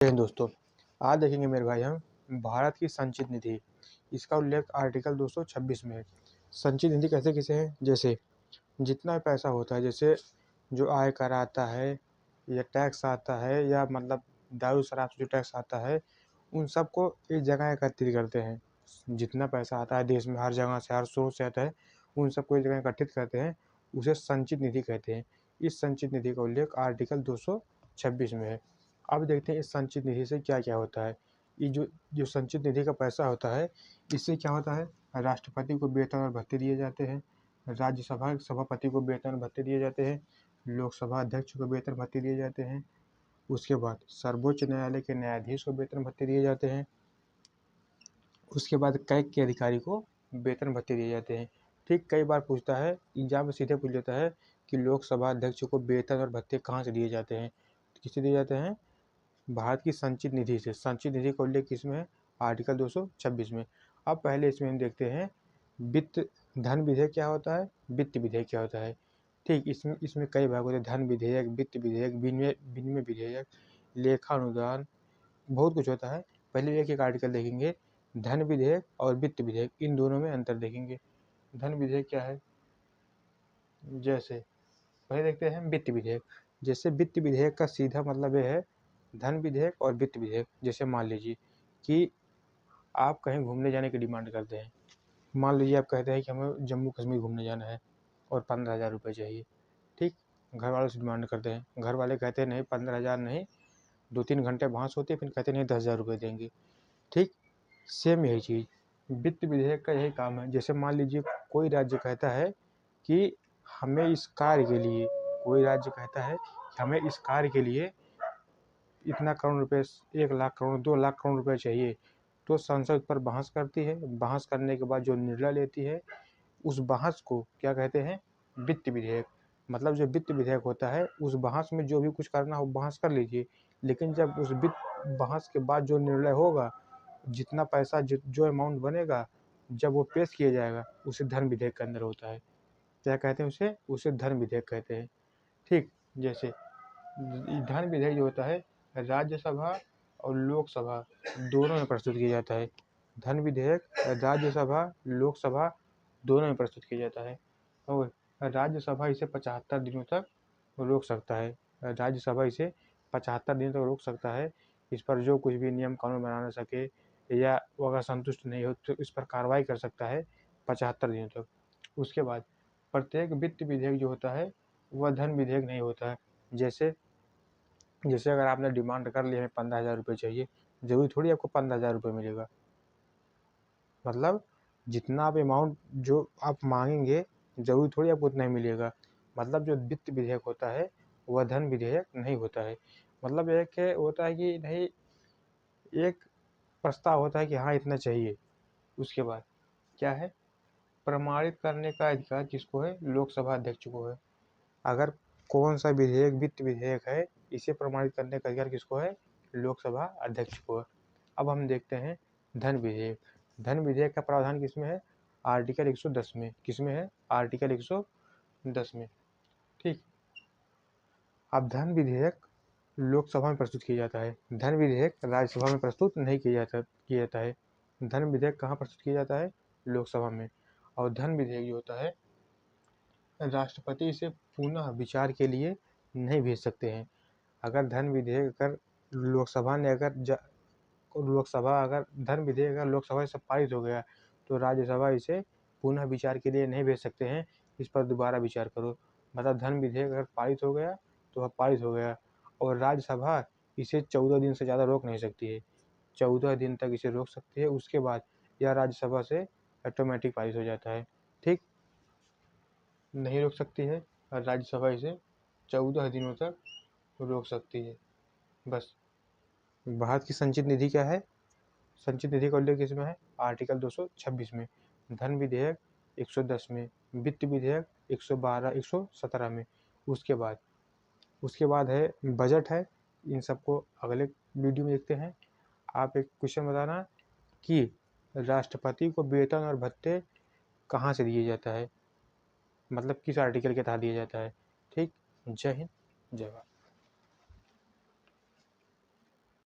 जय हिंद दोस्तों। आज देखेंगे मेरे भाई हम भारत की संचित निधि। इसका उल्लेख आर्टिकल 226 में है। संचित निधि कैसे किसे है, जैसे जितना भी पैसा होता है, जैसे जो आयकर आता है या टैक्स आता है या मतलब दारू शराब से जो टैक्स आता है, उन सबको एक जगह एकत्रित करते हैं। जितना पैसा आता है देश में हर जगह से, हर स्रोत से आता है, उन सबको एक जगह एकत्रित करते हैं, उसे संचित निधि कहते हैं। इस संचित निधि का उल्लेख आर्टिकल 226 में है। अब देखते हैं इस संचित निधि से क्या क्या होता है। ये जो संचित निधि का पैसा होता है, इससे क्या होता है, राष्ट्रपति को वेतन और भत्ते दिए जाते हैं, राज्यसभा सभापति को वेतन भत्ते दिए जाते हैं, लोकसभा अध्यक्ष को वेतन भत्ते दिए जाते हैं, उसके बाद सर्वोच्च न्यायालय के न्यायाधीश को वेतन भत्ते दिए जाते हैं, उसके बाद कैग के अधिकारी को वेतन भत्ते दिए जाते हैं। ठीक, कई बार पूछता है एग्जाम में, सीधे पूछ लेता है कि लोकसभा अध्यक्ष को वेतन और भत्ते कहाँ से दिए जाते हैं, किससे दिए जाते हैं, भारत की संचित निधि से। संचित निधि का उल्लेख किसमें है, आर्टिकल 226 में। अब पहले इसमें हम देखते हैं वित्त धन विधेयक क्या होता है, वित्त विधेयक क्या होता है। ठीक, इसमें कई भाग होते हैं, धन विधेयक, वित्त विधेयक, विनिमय विधेयक, लेखा अनुदान, बहुत कुछ होता है। पहले एक एक आर्टिकल देखेंगे। धन विधेयक और वित्त विधेयक, इन दोनों में अंतर देखेंगे। धन विधेयक क्या है, जैसे पहले देखते हैं वित्त विधेयक। जैसे वित्त विधेयक का सीधा मतलब ये है धन विधेयक और वित्त विधेयक। जैसे मान लीजिए कि आप कहीं घूमने जाने की डिमांड करते हैं। मान लीजिए आप कहते हैं कि हमें जम्मू कश्मीर घूमने जाना है और 15,000 रुपये चाहिए। ठीक, घर वालों से डिमांड करते हैं, घर वाले कहते हैं नहीं 15,000 नहीं, 2-3 घंटे बहस होती है, फिर कहते नहीं 10,000 रुपये देंगे। ठीक, सेम यही चीज़ वित्त विधेयक का यही काम है। जैसे मान लीजिए कोई राज्य कहता है कि हमें इस कार्य के लिए, कोई राज्य कहता है कि हमें इस कार्य के लिए इतना करोड़ रुपए, 1 लाख करोड़, 2 लाख करोड़ रुपए चाहिए, तो संसद पर बहस करती है। बहस करने के बाद जो निर्णय लेती है, उस बहस को क्या कहते हैं, वित्त विधेयक। मतलब जो वित्त विधेयक होता है, उस बहस में जो भी कुछ करना हो बहस कर लीजिए, लेकिन जब उस वित्त बहस के बाद जो निर्णय होगा, जितना पैसा जो अमाउंट बनेगा, जब वो पेश किया जाएगा, उसे धन विधेयक के अंदर होता है। क्या कहते हैं उसे धन विधेयक कहते हैं। ठीक, जैसे धन विधेयक जो होता है, राज्यसभा और लोकसभा दोनों में प्रस्तुत किया जाता है। धन विधेयक राज्यसभा लोकसभा दोनों में प्रस्तुत किया जाता है, और राज्यसभा इसे 75 दिनों तक रोक सकता है। राज्यसभा इसे 75 दिनों तक रोक सकता है। इस पर जो कुछ भी नियम कानून बना ना सके, या वो अगर संतुष्ट नहीं हो तो इस पर कार्रवाई कर सकता है 75 दिनों तक। उसके बाद प्रत्येक वित्त विधेयक जो होता है वह धन विधेयक नहीं होता है। जैसे अगर आपने डिमांड कर ली हमें 15,000 रुपये चाहिए, जरूरी थोड़ी आपको 15,000 रुपये मिलेगा। मतलब जितना आप अमाउंट जो आप मांगेंगे, जरूरी थोड़ी आपको उतना ही मिलेगा। मतलब जो वित्त विधेयक होता है वह धन विधेयक नहीं होता है। मतलब एक होता है कि नहीं, एक प्रस्ताव होता है कि हाँ इतना चाहिए। उसके बाद क्या है, प्रमाणित करने का अधिकार किसको है, लोकसभा अध्यक्ष को है। अगर कौन सा विधेयक वित्त विधेयक है, इसे प्रमाणित करने का अधिकार किसको है, लोकसभा अध्यक्ष को है। अब हम देखते हैं धन विधेयक। धन विधेयक का प्रावधान किसमें है, आर्टिकल 110 में। किसमें है, आर्टिकल 110 में। ठीक, अब धन विधेयक लोकसभा में प्रस्तुत किया जाता है, धन विधेयक राज्यसभा में प्रस्तुत नहीं किया जाता है। धन विधेयक कहाँ प्रस्तुत किया जाता है, लोकसभा में। और धन विधेयक जो होता है, राष्ट्रपति इसे पुनः विचार के लिए नहीं भेज सकते हैं। अगर धन विधेयक अगर लोकसभा ने अगर धन विधेयक अगर लोकसभा से पारित हो गया, तो राज्यसभा इसे पुनः विचार के लिए नहीं भेज सकते हैं, इस पर दोबारा विचार करो। मतलब धन विधेयक अगर पारित हो गया तो वह पारित हो गया, और राज्यसभा इसे 14 दिन से ज़्यादा रोक नहीं सकती है। 14 दिन तक इसे रोक सकती है, उसके बाद यह राज्यसभा से ऑटोमेटिक पारित हो जाता है। ठीक, नहीं रोक सकती है, और राज्यसभा इसे 14 दिनों तक रोक सकती है। बस। भारत की संचित निधि क्या है, संचित निधि का उल्लेख किसमें है, आर्टिकल 226 में। धन विधेयक 110 में, वित्त विधेयक 112 117 में। उसके बाद है बजट है। इन सबको अगले वीडियो में देखते हैं। आप एक क्वेश्चन बताना कि राष्ट्रपति को वेतन और भत्ते कहाँ से दिए जाता है, मतलब किस आर्टिकल के तहत दिया जाता है। ठीक, जय हिंद, जय भारत।